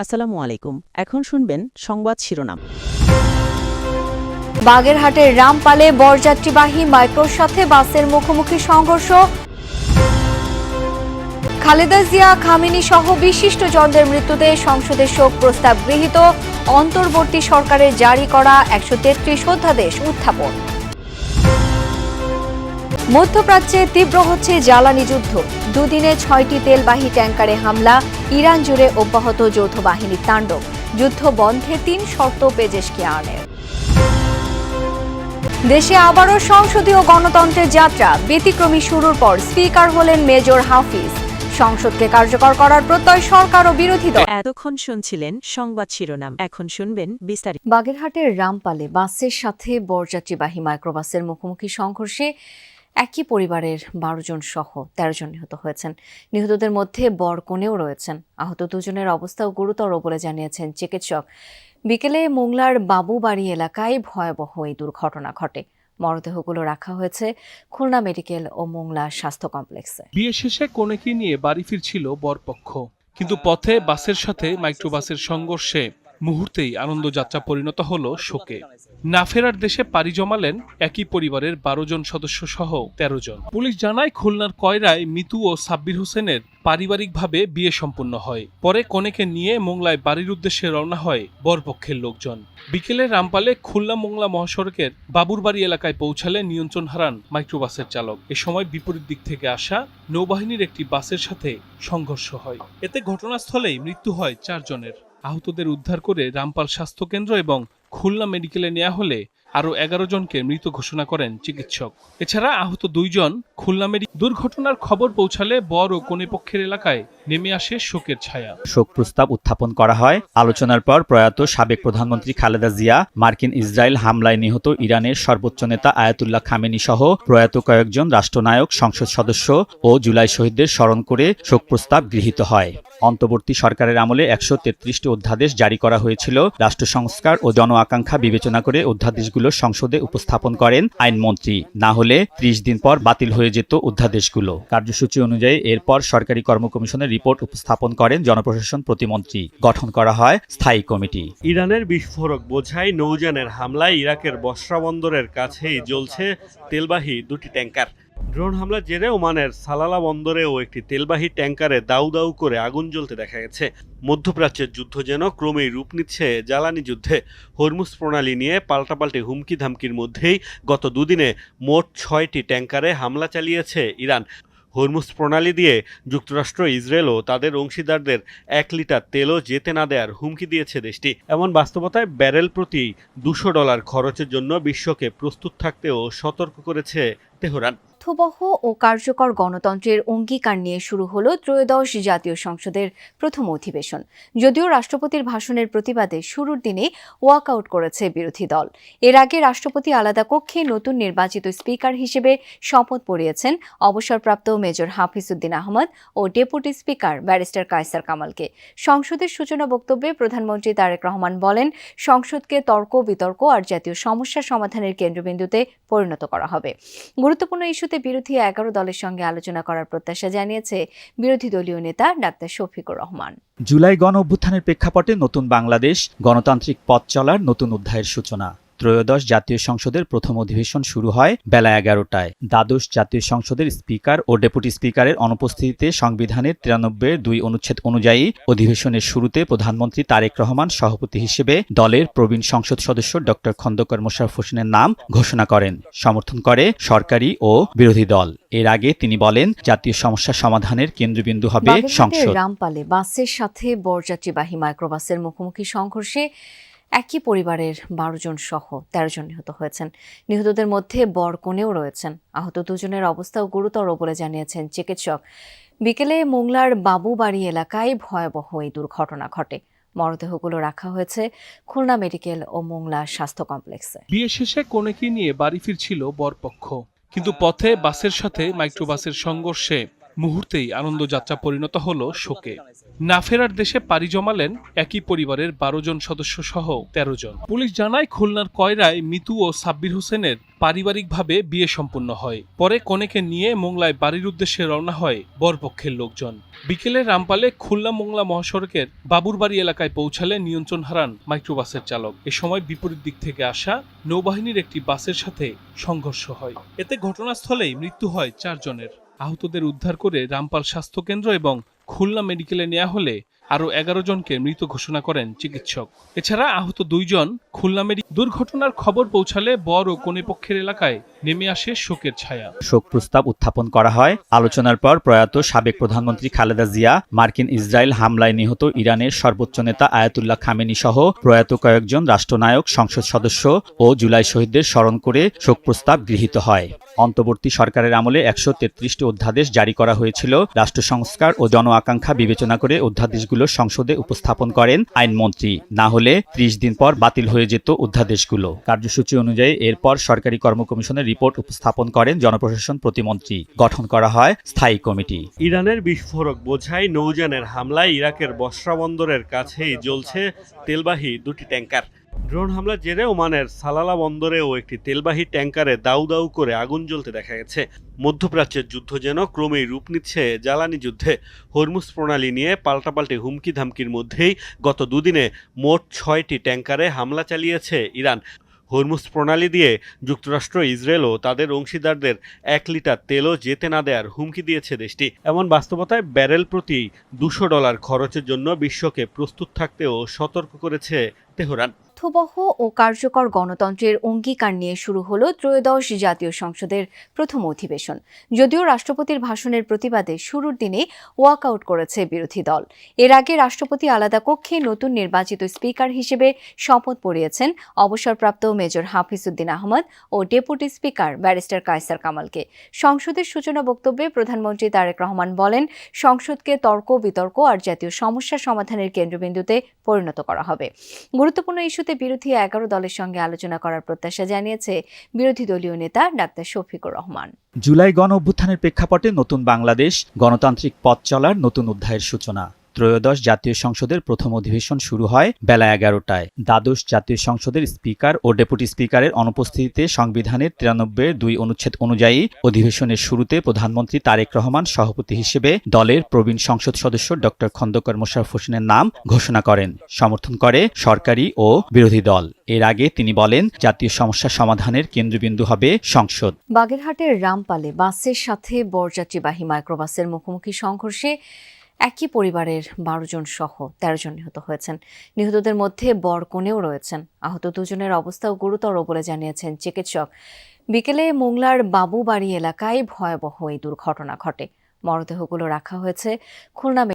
আসসালামু আলাইকুম। এখন শুনবেন সংবাদ শিরোনাম। বাগেরহাটের রামপালে বরযাত্রীবাহী মাইক্রোর সাথে বাসের মুখোমুখি সংঘর্ষ। খালেদা জিয়া, খামেনি সহ বিশিষ্টজনদের মৃত্যুতে সংসদে শোক প্রস্তাব গৃহীত। অন্তর্বর্তী সরকারের জারি করা ১৩৩ অধ্যাদেশ উত্থাপন। মধ্যপ্রাচ্যে তীব্র হচ্ছে জ্বালানি যুদ্ধ। দুদিনে ৬টি তেলবাহী ট্যাঙ্কারে হামলা। ইরান জুড়ে অব্যাহত যৌথ বাহিনীর তাণ্ডব। যুদ্ধ বন্ধে ৩ শর্ত পেজেশকিয়ানের। দেশে আবারও সংসদীয় গণতন্ত্রের যাত্রা। ব্যতিক্রমী শুরুর পর স্পিকার হলেন মেজর হাফিজ। সংসদকে কার্যকর করার প্রত্যয় সরকার ও বিরোধী দল। এতক্ষণ শুনছিলেন সংবাদ শিরোনাম, এখন শুনবেন বিস্তারিত। বাগেরহাটের রামপালে বাসের সাথে বরযাত্রীবাহী মাইক্রোবাসের মুখোমুখি সংঘর্ষে একই পরিবারের ১২ জন সহ ১৩ জন নিহত হয়েছেন। নিহতদের মধ্যে বর কনেও রয়েছেন। আহত দুজনের অবস্থাও গুরুতর বলে জানিয়েছেন চিকিৎসক। বিকেলে মোংলার বাবুবাড়ি এলাকায় ভয়াবহ এই দুর্ঘটনা ঘটে। মরদেহগুলো রাখা হয়েছে খুলনা মেডিকেল ও মোংলা স্বাস্থ্য কমপ্লেক্সে। বিয়ে শেষে কনেকে নিয়ে বাড়ি ফিরছিল বরপক্ষ, কিন্তু পথে বাসের সাথে মাইক্রোবাসের সংঘর্ষে মুহূর্তেই আনন্দযাত্রা পরিণত হলো শোকে। না ফেরার দেশে পাড়ি জমালেন একই পরিবারের ১২ জন সদস্য সহ ১৩ জন। পুলিশ জানায়, খুলনার কয়রায় মিতু ও সাব্বির হোসেনের পারিবারিকভাবে বিয়ে সম্পন্ন হয়। পরে কনেকে নিয়ে মোংলায় বাড়ির উদ্দেশ্যে রওনা হয় বরপক্ষের লোকজন। বিকেলে রামপালে খুলনা মোংলা মহাসড়কের বাবুরবাড়ি এলাকায় পৌঁছালে নিয়ন্ত্রণ হারান মাইক্রোবাসের চালক। এ সময় বিপরীত দিক থেকে আসা নৌবাহিনীর একটি বাসের সাথে সংঘর্ষ হয়। এতে ঘটনাস্থলেই মৃত্যু হয় ৪ জনের। আহতদের উদ্ধার করে রামপাল স্বাস্থ্যকেন্দ্র এবং খুলনা মেডিকেলে নেওয়া হলে আরও ১১ জনকে মৃত ঘোষণা করেন চিকিৎসক। এছাড়া আহত ২ জন খুলনা মেডিকেল। দুর্ঘটনার খবর পৌঁছালে বর ও কনে পক্ষের এলাকায় নেমে আসে শোকের ছায়া। শোক প্রস্তাব উত্থাপন করা হয়। আলোচনার পর প্রয়াত সাবেক প্রধানমন্ত্রী খালেদা জিয়া, মার্কিন ইসরায়েল হামলায় নিহত ইরানের সর্বোচ্চ নেতা আয়াতুল্লাহ খামেনি সহ প্রয়াত কয়েকজন রাষ্ট্রনায়ক, সংসদ সদস্য ও জুলাই শহীদদের স্মরণ করে শোক প্রস্তাব গৃহীত হয়। অন্তর্বর্তী সরকারের আমলে ১৩৩টি অধ্যাদেশ জারি করা হয়েছিল। রাষ্ট্র সংস্কার ও জন আকাঙ্ক্ষা বিবেচনা করে অধ্যাদেশগুলো সংসদে উপস্থাপন করেন আইনমন্ত্রী। না হলে ৩০ দিন পর বাতিল হয়ে যেত অধ্যাদেশগুলো। কার্যসূচি অনুযায়ী এরপর সরকারি কর্ম কমিশনের রিপোর্ট উপস্থাপন করেন জনপ্রশাসন প্রতিমন্ত্রী। গঠন করা হয় স্থায়ী কমিটি। ইরানের বিস্ফোরক বোঝাই নৌযানের হামলায় ইরাকের বসরা বন্দরের কাছেই জ্বলছে তেলবাহী ২টি ট্যাঙ্কার। ড্রোন হামলার জেরে ওমানের সালালা বন্দরেও একটি তেলবাহী ট্যাঙ্কারে দাউ দাউ করে আগুন জ্বলতে দেখা গেছে। মধ্যপ্রাচ্যের যুদ্ধ যেন ক্রমেই রূপ নিচ্ছে জ্বালানি যুদ্ধে। হরমুজ প্রণালী নিয়ে পাল্টাপাল্টি হুমকি ধামকির মধ্যেই গত দুদিনে মোট ৬টি ট্যাঙ্কারে হামলা চালিয়েছে ইরান। হরমুজ প্রণালী দিয়ে যুক্তরাষ্ট্র, ইসরায়েল ও তাদের অংশীদারদের ১ লিটার তেলও যেতে না দেওয়ার হুমকি দিয়েছে দেশটি। এমন বাস্তবতায় ব্যারেল প্রতি $২০০ খরচের জন্য বিশ্বকে প্রস্তুত থাকতেও সতর্ক করেছে তেহরান। অর্থবহ ও কার্যকর গণতন্ত্রের অঙ্গীকার নিয়ে শুরু হলো ত্রয়োদশ জাতীয় সংসদের প্রথম অধিবেশন। যদিও রাষ্ট্রপতির ভাষণের প্রতিবাদে শুরুর দিনে ওয়াকআউট করেছে বিরোধী দল। এর আগে রাষ্ট্রপতি আলাদা কক্ষে নতুন নির্বাচিত স্পিকার হিসেবে শপথ পড়িয়েছেন অবসরপ্রাপ্ত মেজর হাফিজ উদ্দিন আহমদ ও ডেপুটি স্পিকার ব্যারিস্টার কায়সার কামালকে। সংসদের সূচনা বক্তব্যে প্রধানমন্ত্রী তারেক রহমান বলেন, সংসদকে তর্ক বিতর্ক আর জাতীয় সমস্যা সমাধানের কেন্দ্রবিন্দুতে পরিণত করা হবে। গুরুত্বপূর্ণ ইস্যুতে বিরোধী ১১ দলের সঙ্গে আলোচনা করার প্রত্যাশা জানিয়েছে বিরোধী দলীয় নেতা ডাক্তার শফিকুর রহমান। জুলাই গণ অভ্যুত্থানের প্রেক্ষাপটে নতুন বাংলাদেশ, গণতান্ত্রিক পথ চলার নতুন অধ্যায়ের সূচনা। ত্রয়োদশ জাতীয় সংসদের প্রথম অধিবেশন শুরু হয় বেলা ১১টায়। দ্বাদশ জাতীয় সংসদের স্পিকার ও ডেপুটি স্পিকারের অনুপস্থিতিতে সংবিধানের ৯৩(২) অনুচ্ছেদ অনুযায়ী অধিবেশনের শুরুতে প্রধানমন্ত্রী তারেক রহমান সভাপতি হিসেবে দলের প্রবীণ সংসদ সদস্য ডক্টর খন্দকার মোশাররফ হোসেনের নাম ঘোষণা করেন। সমর্থন করে সরকারি ও বিরোধী দল। এর আগে তিনি বলেন, জাতীয় সমস্যা সমাধানের কেন্দ্রবিন্দু হবে সংসদ। রামপালে বাসের সাথে বরযাত্রীবাহী মাইক্রোবাসের মুখোমুখি সংঘর্ষে একই পরিবারের ১২ জন সহ ১৩ জন নিহত হয়েছেন। নিহতদের মধ্যে বর কনেও রয়েছেন। আহত দুজনের অবস্থাও গুরুতর বলে জানিয়েছেন চিকিৎসক। বিকেলে মোংলার বাবুবাড়ি এলাকায় ভয়াবহ এই দুর্ঘটনা ঘটে। মরদেহগুলো রাখা হয়েছে খুলনা মেডিকেল ও মোংলা স্বাস্থ্য কমপ্লেক্সে। বিয়ে শেষে কনেকে নিয়ে বাড়ি ফিরছিল বরপক্ষ, কিন্তু পথে বাসের সাথে মাইক্রোবাসের সংঘর্ষে মুহূর্তেই আনন্দযাত্রা পরিণত হলো শোকে। না ফেরার দেশে পাড়ি জমালেন একই পরিবারের ১২ জন সদস্য সহ ১৩ জন। পুলিশ জানায় খুলনার কয়রায় মিতু ও সাব্বির হোসেনের পারিবারিকভাবে বিয়ে সম্পন্ন হয়। পরে কনেকে নিয়ে মোংলায় বাড়ির উদ্দেশ্যে রওনা হয় বরপক্ষের লোকজন। বিকেলে রামপালে খুলনা মোংলা মহাসড়কের বাবুরবাড়ি এলাকায় পৌঁছালে নিয়ন্ত্রণ হারান মাইক্রোবাসের চালক। এ সময় বিপরীত দিক থেকে আসা নৌবাহিনীর একটি বাসের সাথে সংঘর্ষ হয়। এতে ঘটনাস্থলেই মৃত্যু হয় ৪ জনের। আহতদের উদ্ধার করে রামপাল স্বাস্থ্যকেন্দ্র এবং খুলনা মেডিকেলে নেওয়া হলে আরও ১১ জনকে মৃত ঘোষণা করেন চিকিৎসক। এছাড়া আহত ২ জন খুলনা দুর্ঘটনার খবর পৌঁছালে বর ও কনে পক্ষের এলাকায় নেমে আসে শোকের ছায়া। শোক প্রস্তাব উত্থাপন করা হয়। আলোচনার পর প্রয়াত সাবেক প্রধানমন্ত্রী খালেদা জিয়া, মার্কিন ইসরায়েল হামলায় নিহত ইরানের সর্বোচ্চ নেতা আয়াতুল্লাহ খামেনি সহ প্রয়াত কয়েকজন রাষ্ট্রনায়ক, সংসদ সদস্য ও জুলাই শহীদদের স্মরণ করে শোক প্রস্তাব গৃহীত হয়। অন্তর্বর্তী সরকারের আমলে ১৩৩টি অধ্যাদেশ জারি করা হয়েছিল। রাষ্ট্র সংস্কার ও জন আকাঙ্ক্ষা বিবেচনা করে অধ্যাদেশগুলো সংসদে উপস্থাপন করেন আইনমন্ত্রী। না হলে ৩০ দিন পর বাতিল হয়ে যেত অধ্যাদেশগুলো। কার্যসূচি অনুযায়ী এরপর সরকারি কর্ম কমিশনের রিপোর্ট উপস্থাপন করেন জনপ্রশাসন প্রতিমন্ত্রী। গঠন করা হয় স্থায়ী কমিটি। ইরানের বিস্ফোরক বোঝাই নৌযানের হামলায় ইরাকের বসরা বন্দরের কাছেই জ্বলছে তেলবাহী দুটি ট্যাঙ্কার। ড্রোন হামলার জেরে ওমানের সালালা বন্দরেও একটি তেলবাহী ট্যাঙ্কারে দাউ দাউ করে আগুন জ্বলতে দেখা গেছে। মধ্যপ্রাচ্যের যুদ্ধ যেন ক্রমেই রূপ নিচ্ছে জ্বালানি যুদ্ধে। হরমুজ প্রণালী নিয়ে পাল্টাপাল্টি হুমকি ধামকির মধ্যেই গত দুদিনে মোট ৬টি ট্যাঙ্কারে হামলা চালিয়েছে ইরান। হরমুজ প্রণালী দিয়ে যুক্তরাষ্ট্র, ইসরায়েল ও তাদের অংশীদারদের ১ লিটার তেলও যেতে না দেওয়ার হুমকি দিয়েছে দেশটি। এমন বাস্তবতায় ব্যারেল প্রতি $২০০ খরচের জন্য বিশ্বকে প্রস্তুত থাকতেও সতর্ক করেছে তেহরান। অর্থবহ ও কার্যকর গণতন্ত্রের অঙ্গীকার নিয়ে শুরু হলো ত্রয়োদশ জাতীয় সংসদের প্রথম অধিবেশন। যদিও রাষ্ট্রপতির ভাষণের প্রতিবাদে শুরুর দিনে ওয়াকআউট করেছে বিরোধী দল। এর আগে রাষ্ট্রপতি আলাদা কক্ষে নতুন নির্বাচিত স্পিকার হিসেবে শপথ পড়িয়েছেন অবসরপ্রাপ্ত মেজর হাফিজউদ্দিন আহমদ ও ডেপুটি স্পিকার ব্যারিস্টার কায়সার কামালকে। সংসদের সূচনা বক্তব্যে প্রধানমন্ত্রী তারেক রহমান বলেন, সংসদকে তর্ক বিতর্ক আর জাতীয় সমস্যা সমাধানের কেন্দ্রবিন্দুতে পরিণত করা হবে। গুরুত্বপূর্ণ ইস্যুতে বিরোধী ১১ দলের সঙ্গে আলোচনা করার প্রত্যাশা জানিয়েছে বিরোধী দলীয় নেতা ডাক্তার শফিকুর রহমান। জুলাই গণ অভ্যুত্থানের প্রেক্ষাপটে নতুন বাংলাদেশ, গণতান্ত্রিক পথ চলার নতুন অধ্যায়ের সূচনা। ত্রয়োদশ জাতীয় সংসদের প্রথম অধিবেশন শুরু হয় বেলা ১১টায়। দ্বাদশ জাতীয় সংসদের স্পিকার ও ডেপুটি স্পিকারের অনুপস্থিতিতে সংবিধানের ৯৩(২) অনুচ্ছেদ অনুযায়ী অধিবেশনের শুরুতে প্রধানমন্ত্রী তারেক রহমান সভাপতি হিসেবে দলের প্রবীণ সংসদ সদস্য ড খন্দকার মোশাররফ হোসেনের নাম ঘোষণা করেন। সমর্থন করে সরকারি ও বিরোধী দল। এর আগে তিনি বলেন, জাতীয় সমস্যা সমাধানের কেন্দ্রবিন্দু হবে সংসদ। বাগেরহাটের রামপালে বাসের সাথে বরযাত্রীবাহী মাইক্রোবাসের মুখোমুখি সংঘর্ষে একই পরিবারের ১২ জন সহ ১৩ জন নিহত হয়েছেন। নিহতদের মধ্যে বর কনেও রয়েছেন। আহত ২ জনের অবস্থাও গুরুতর বলে জানিয়েছেন চিকিৎসক। বিকেলে মোংলার বাবুবাড়ি এলাকায় ভয়াবহ এই দুর্ঘটনা ঘটে। মরদেহগুলো রাখা হয়েছে খুলনা